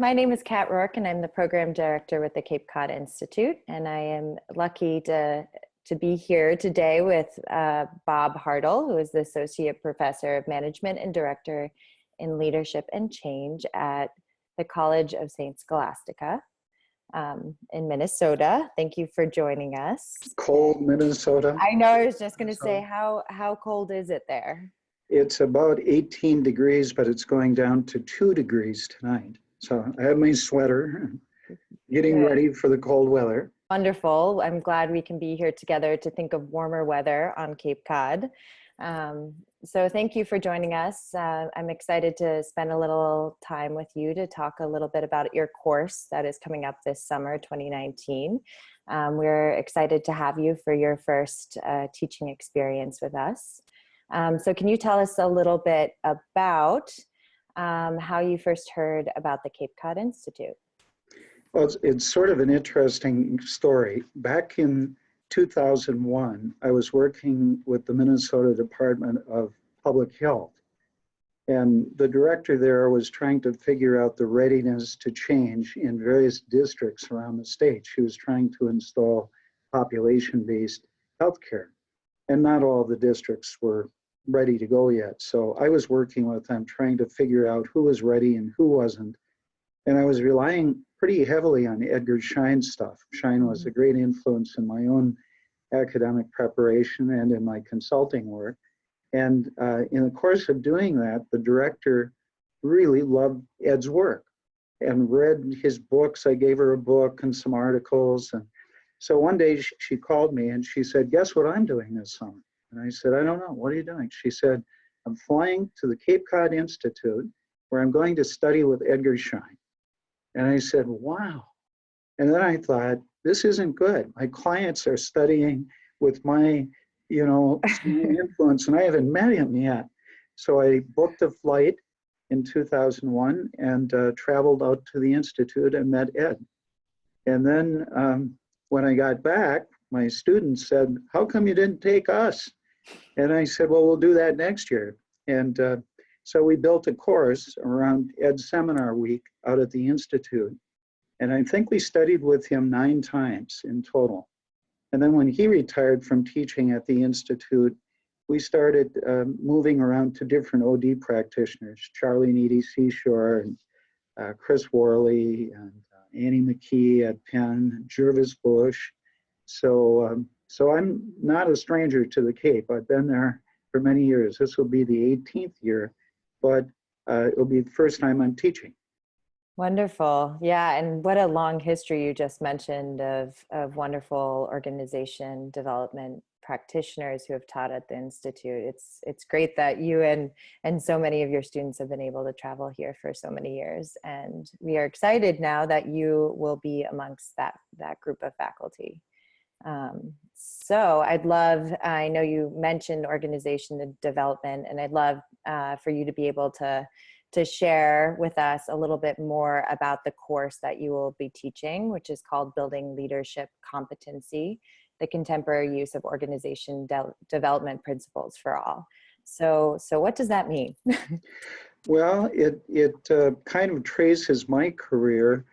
my name is Kat Rourke, and I'm the program director with the Cape Cod Institute. And I am lucky to be here today with Bob Hartl, who is the Associate Professor of Management and Director in Leadership and Change at the College of St. Scholastica in Minnesota. Thank you for joining us. Cold Minnesota. I know, I was just going to say, how cold is it there? It's about 18 degrees, but it's going down to 2 degrees tonight. So I have my sweater, getting ready for the cold weather. Wonderful. I'm glad we can be here together to think of warmer weather on Cape Cod. So thank you for joining us. I'm excited to spend a little time with you to talk a little bit about your course that is coming up this summer, 2019. We're excited to have you for your first teaching experience with us. So can you tell us a little bit about how you first heard about the Cape Cod Institute? Well, it's sort of an interesting story. Back in 2001, I was working with the Minnesota Department of Public Health. And the director there was trying to figure out the readiness to change in various districts around the state. She was trying to install population-based healthcare. And not all the districts were ready to go yet. So I was working with them trying to figure out who was ready and who wasn't. And I was relying pretty heavily on Edgar Schein's stuff. Schein was a great influence in my own academic preparation and in my consulting work. And in the course of doing that, the director really loved Ed's work and read his books. I gave her a book and some articles. And so one day she called me and she said, "Guess what I'm doing this summer?" And I said, "I don't know. What are you doing?" She said, "I'm flying to the Cape Cod Institute where I'm going to study with Edgar Schein." And I said, "Wow." And then I thought, this isn't good. My clients are studying with my, influence, and I haven't met him yet. So I booked a flight in 2001 and traveled out to the Institute and met Ed. And then when I got back, my students said, "How come you didn't take us?" And I said, "Well, we'll do that next year." And so we built a course around Ed's seminar week out at the Institute. And I think we studied with him 9 times in total. And then when he retired from teaching at the Institute, we started moving around to different OD practitioners, Charlie Needy Seashore, and Chris Worley, and Annie McKee at Penn, Jervis Bush. So I'm not a stranger to the Cape. I've been there for many years. This will be the 18th year, but it'll be the first time I'm teaching. Wonderful. Yeah, and what a long history you just mentioned of wonderful organization development practitioners who have taught at the Institute. It's great that you and so many of your students have been able to travel here for so many years. And we are excited now that you will be amongst that group of faculty. So I know you mentioned organization development, and I'd love for you to be able to share with us a little bit more about the course that you will be teaching, which is called Building Leadership Competency, the Contemporary Use of Organization Development Principles for All. So what does that mean? Well, it kind of traces my career.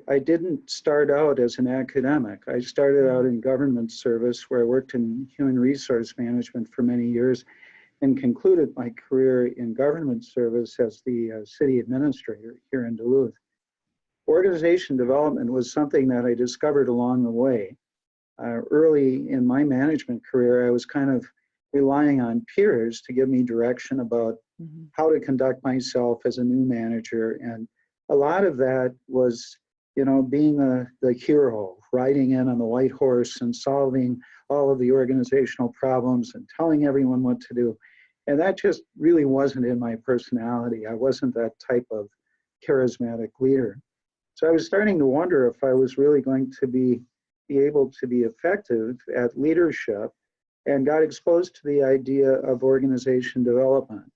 I didn't start out as an academic. I started out in government service where I worked in human resource management for many years and concluded my career in government service as the city administrator here in Duluth. Organization development was something that I discovered along the way. Early in my management career, I was kind of relying on peers to give me direction about how to conduct myself as a new manager. And a lot of that was, being the hero, riding in on the white horse and solving all of the organizational problems and telling everyone what to do. And that just really wasn't in my personality. I wasn't that type of charismatic leader. So I was starting to wonder if I was really going to be able to be effective at leadership, and got exposed to the idea of organization development.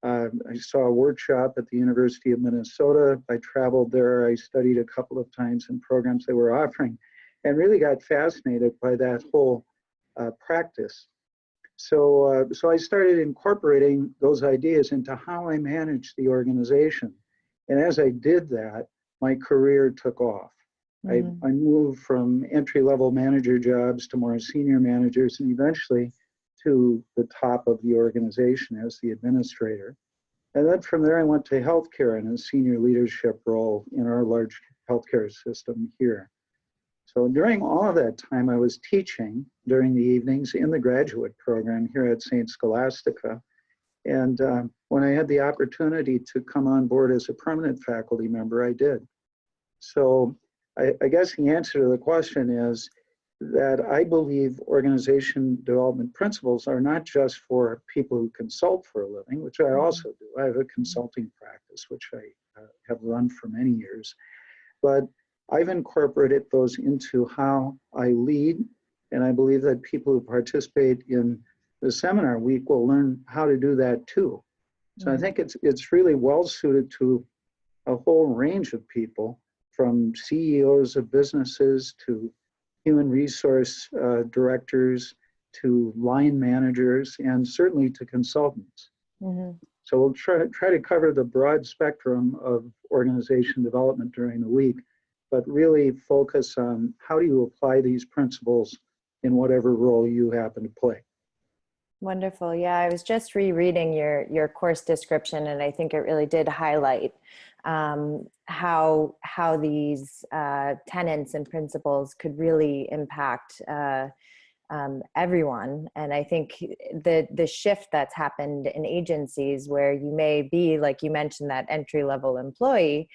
I saw a workshop at the University of Minnesota. I traveled there. I studied a couple of times in programs they were offering, and really got fascinated by that whole practice. So I started incorporating those ideas into how I managed the organization. And as I did that, my career took off. I moved from entry-level manager jobs to more senior managers and eventually to the top of the organization as the administrator. And then from there, I went to healthcare in a senior leadership role in our large healthcare system here. So during all of that time, I was teaching during the evenings in the graduate program here at St. Scholastica. And when I had the opportunity to come on board as a permanent faculty member, I did. So I guess the answer to the question is that I believe organization development principles are not just for people who consult for a living, which I also do. I have a consulting practice, which I have run for many years. But I've incorporated those into how I lead, and I believe that people who participate in the seminar week will learn how to do that too. So I think it's really well suited to a whole range of people, from CEOs of businesses to human resource directors to line managers, and certainly to consultants. So we'll try to cover the broad spectrum of organization development during the week, but really focus on how do you apply these principles in whatever role you happen to play. Wonderful. Yeah, I was just rereading your course description, and I think it really did highlight how these tenets and principles could really impact everyone. And I think the shift that's happened in agencies, where you may be, like you mentioned, that entry-level employee,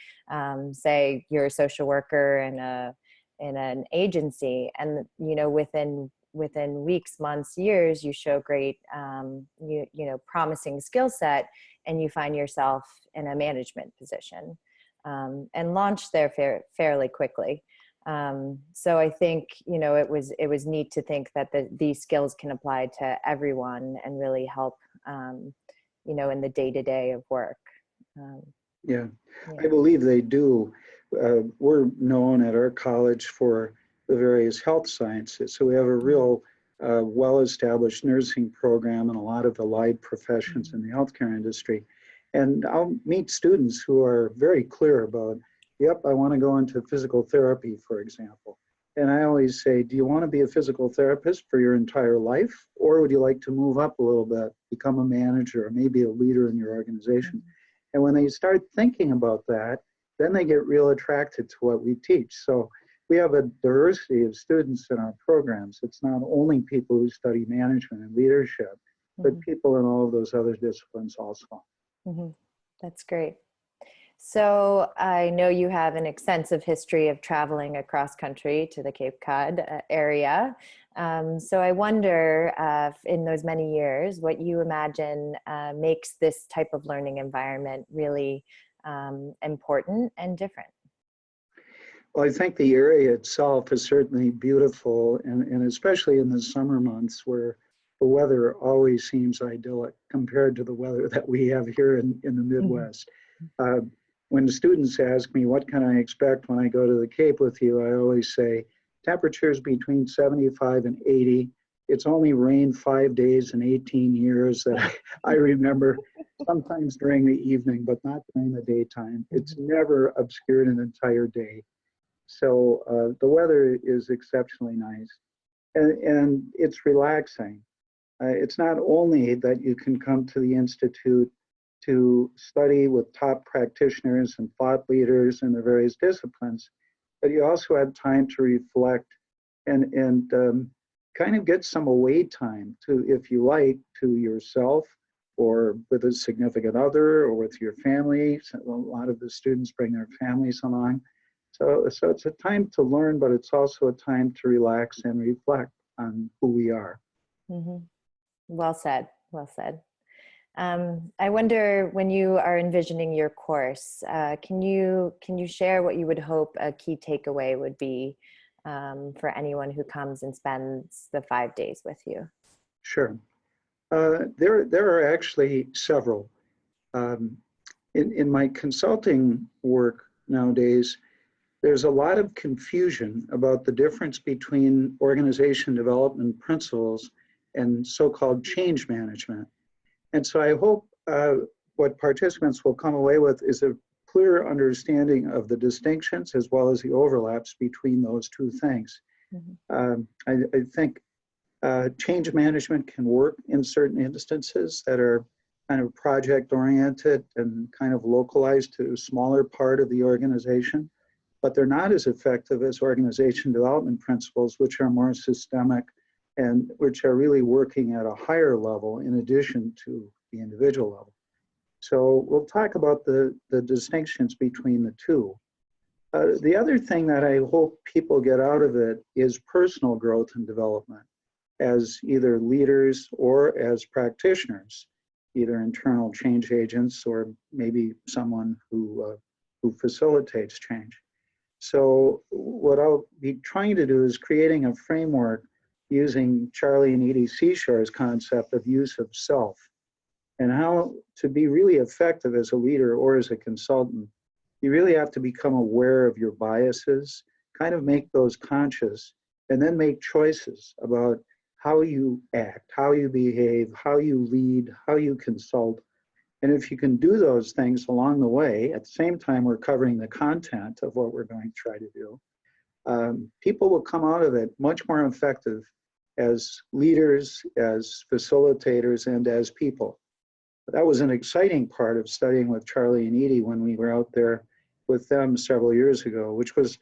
say you're a social worker in an agency, and within weeks, months, years, you show great, promising skill set, and you find yourself in a management position, and launch there fairly quickly. So I think, it was neat to think that these skills can apply to everyone and really help, in the day-to-day of work. Yeah, I believe they do. We're known at our college for the various health sciences. So we have a real well-established nursing program and a lot of allied professions in the healthcare industry. And I'll meet students who are very clear about, yep, I want to go into physical therapy, for example. And I always say, do you want to be a physical therapist for your entire life? Or would you like to move up a little bit, become a manager, or maybe a leader in your organization? And when they start thinking about that, then they get real attracted to what we teach. So we have a diversity of students in our programs. It's not only people who study management and leadership, but people in all of those other disciplines also. That's great. So I know you have an extensive history of traveling across country to the Cape Cod area. So I wonder, in those many years, what you imagine makes this type of learning environment really important and different. Well, I think the area itself is certainly beautiful, and especially in the summer months where the weather always seems idyllic compared to the weather that we have here in the Midwest. When students ask me, what can I expect when I go to the Cape with you, I always say, temperatures between 75 and 80. It's only rained 5 days in 18 years that I remember, sometimes during the evening, but not during the daytime. It's never obscured an entire day. So the weather is exceptionally nice, and it's relaxing. It's not only that you can come to the Institute to study with top practitioners and thought leaders in the various disciplines, but you also have time to reflect and kind of get some away time to, if you like, to yourself or with a significant other or with your family. So a lot of the students bring their families along. So it's a time to learn, but it's also a time to relax and reflect on who we are. Well said, well said. I wonder, when you are envisioning your course, can you share what you would hope a key takeaway would be for anyone who comes and spends the 5 days with you? Sure. There are actually several. In my consulting work nowadays, there's a lot of confusion about the difference between organization development principles and so-called change management. And so I hope what participants will come away with is a clear understanding of the distinctions as well as the overlaps between those two things. I think change management can work in certain instances that are kind of project oriented and kind of localized to a smaller part of the organization, but they're not as effective as organization development principles, which are more systemic and which are really working at a higher level in addition to the individual level. So we'll talk about the distinctions between the two. The other thing that I hope people get out of it is personal growth and development as either leaders or as practitioners, either internal change agents or maybe someone who facilitates change. So what I'll be trying to do is creating a framework using Charlie and Edie Seashore's concept of use of self and how to be really effective as a leader or as a consultant. You really have to become aware of your biases, kind of make those conscious, and then make choices about how you act, how you behave, how you lead, how you consult. And if you can do those things along the way, at the same time we're covering the content of what we're going to try to do, people will come out of it much more effective as leaders, as facilitators, and as people. That was an exciting part of studying with Charlie and Edie when we were out there with them several years ago, which was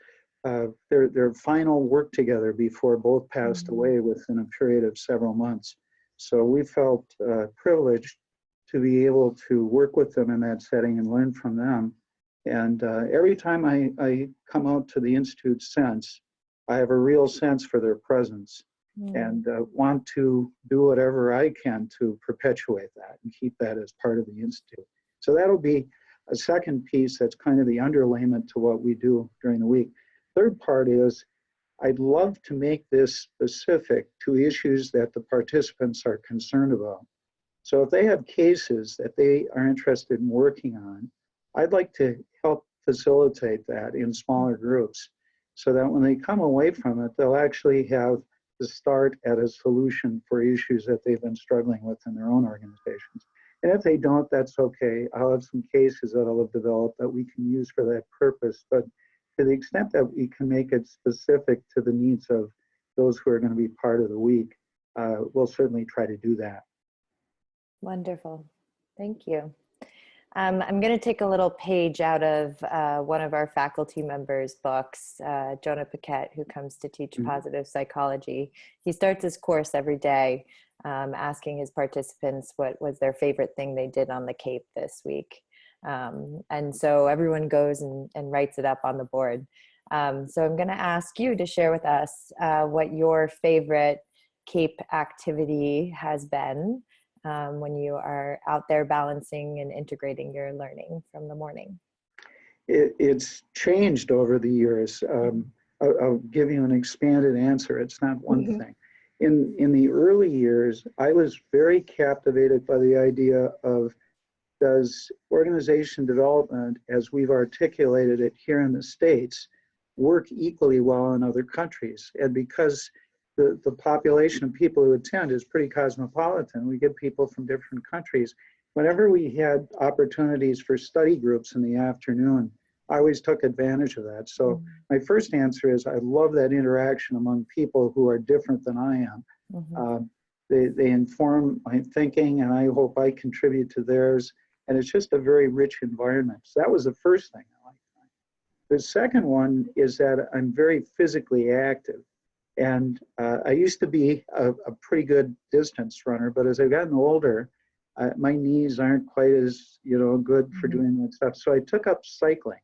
their final work together before both passed away within a period of several months. So we felt privileged to be able to work with them in that setting and learn from them. And every time I come out to the Institute since, I have a real sense for their presence and want to do whatever I can to perpetuate that and keep that as part of the Institute. So that'll be a second piece that's kind of the underlayment to what we do during the week. Third part is I'd love to make this specific to issues that the participants are concerned about. So if they have cases that they are interested in working on, I'd like to help facilitate that in smaller groups so that when they come away from it, they'll actually have to start at a solution for issues that they've been struggling with in their own organizations. And if they don't, that's okay. I'll have some cases that I'll have developed that we can use for that purpose. But to the extent that we can make it specific to the needs of those who are going to be part of the week, we'll certainly try to do that. Wonderful. Thank you. I'm going to take a little page out of one of our faculty members' books, Jonah Paquette, who comes to teach positive psychology. He starts his course every day asking his participants what was their favorite thing they did on the Cape this week. And so everyone goes and writes it up on the board. So I'm going to ask you to share with us what your favorite Cape activity has been when you are out there balancing and integrating your learning from the morning. It's changed over the years. I'll give you an expanded answer. It's not one thing. In the early years, I was very captivated by the idea of, does organization development, as we've articulated it here in the States, work equally well in other countries? And because the population of people who attend is pretty cosmopolitan, we get people from different countries. Whenever we had opportunities for study groups in the afternoon, I always took advantage of that. So my first answer is I love that interaction among people who are different than I am. They inform my thinking, and I hope I contribute to theirs. And it's just a very rich environment. So that was the first thing I liked. The second one is that I'm very physically active. And I used to be a pretty good distance runner, but as I've gotten older, my knees aren't quite as good for doing that stuff. So I took up cycling,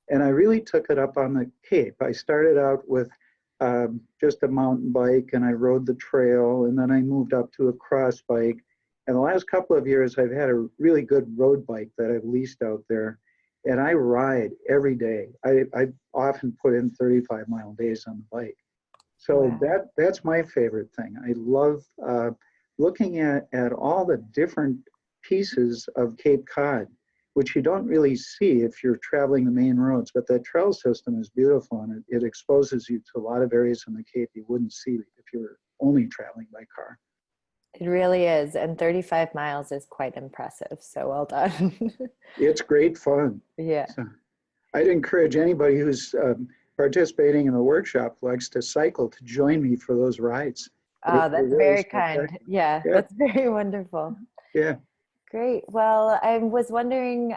and I really took it up on the Cape. I started out with just a mountain bike, and I rode the trail, and then I moved up to a cross bike. And the last couple of years, I've had a really good road bike that I've leased out there, and I ride every day. I often put in 35-mile days on the bike. So that's my favorite thing. I love looking at all the different pieces of Cape Cod, which you don't really see if you're traveling the main roads, but that trail system is beautiful, and it exposes you to a lot of areas on the Cape you wouldn't see if you were only traveling by car. It really is. And 35 miles is quite impressive. So well done. It's great fun. Yeah. So I'd encourage anybody who's participating in the workshop who likes to cycle to join me for those rides. They're That's really very kind. spectacular. Yeah, Yeah, that's very wonderful. yeah. Great. Well, I was wondering,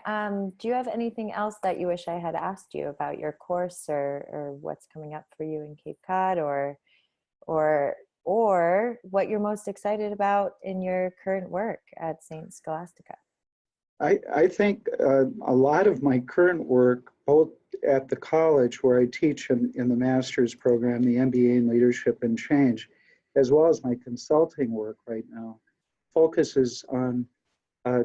do you have anything else that you wish I had asked you about your course or what's coming up for you in Cape Cod or or what you're most excited about in your current work at St. Scholastica? I think a lot of my current work, both at the college where I teach in the master's program, the MBA in Leadership and Change, as well as my consulting work right now, focuses on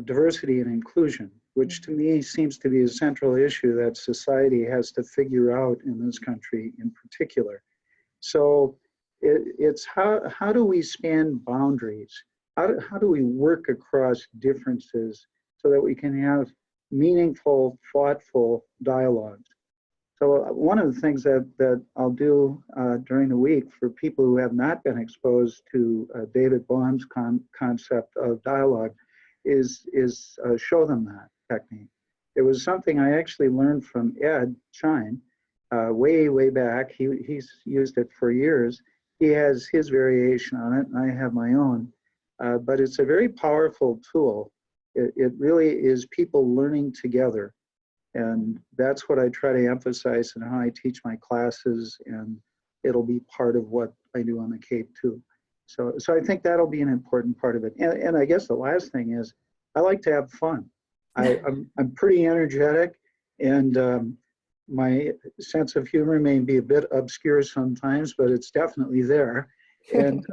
diversity and inclusion, which to me seems to be a central issue that society has to figure out in this country in particular. So it's how do we span boundaries? How do we work across differences so that we can have meaningful, thoughtful dialogues? So one of the things that I'll do during the week for people who have not been exposed to David Bohm's concept of dialogue is show them that technique. It was something I actually learned from Ed Schein way back. He's used it for years. He has his variation on it, and I have my own. But it's a very powerful tool. It really is people learning together. And that's what I try to emphasize in how I teach my classes, and it'll be part of what I do on the Cape too. So I think that'll be an important part of it. And I guess the last thing is I like to have fun. I'm pretty energetic, and my sense of humor may be a bit obscure sometimes, but it's definitely there. And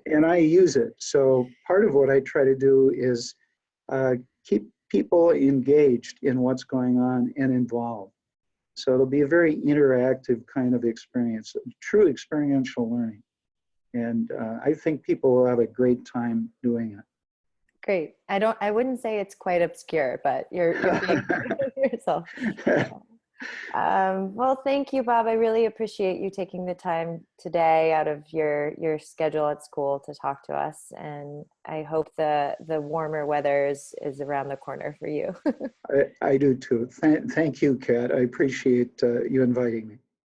and I use it. So part of what I try to do is keep people engaged in what's going on and involved. So it'll be a very interactive kind of experience, true experiential learning. And I think people will have a great time doing it. Great. I wouldn't say it's quite obscure, but you're being yourself. Well, thank you, Bob. I really appreciate you taking the time today out of your schedule at school to talk to us. And I hope the warmer weather is around the corner for you. I do too. Thank you, Kat. I appreciate you inviting me.